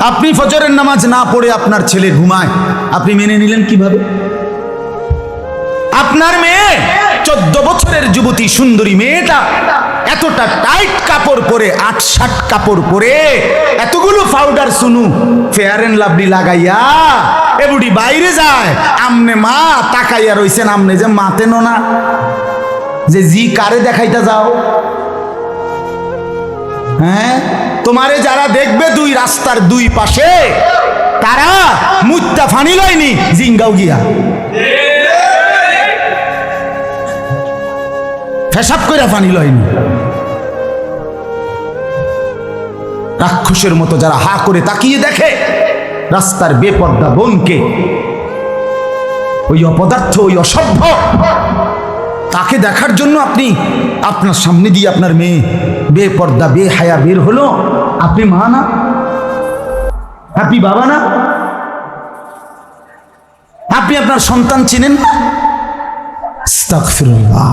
আপনি ফজরের নামাজ না পড়ে আপনার ছেলে ঘুমায়, আপনি মেনে নিলেন কিভাবে? আপনার মেয়ে 14 বছরের যুবতী সুন্দরী মেয়েটা এতটা টাইট কাপড় পরে, 8-7 কাপড় পরে, এতগুলো পাউডার সুনু ফেয়ার এন্ড লাভলি লাগাইয়া এ বুড়ি বাইরে যায়, আমনে মা তাকাইয়া রইছেন, আমনে যে মাতেন না যে জি কারে দেখাইতে যাও? হ্যাঁ, তোমারে যারা দেখবে দুই রাস্তার দুই পাশে, তারা মুত্তা ফানি লয়নি জিঙ্গাও গিয়া পেশাব কইরা ফানি লয়নি। রাক্ষসের মতো যারা হা করে তাকিয়ে দেখে রাস্তার বেপর্দা বোনকে, ওই অপদার্থ, ওই অসভ্য, তাকে দেখার জন্য আপনি আপনার সামনে দিয়ে আপনার মেয়ে বেপর্দা বেহায়া বের হলো, আপনি মা না? আপনি বাবা না? আপনি আপনার সন্তান চিনেন না? আস্তাগফিরুল্লাহ।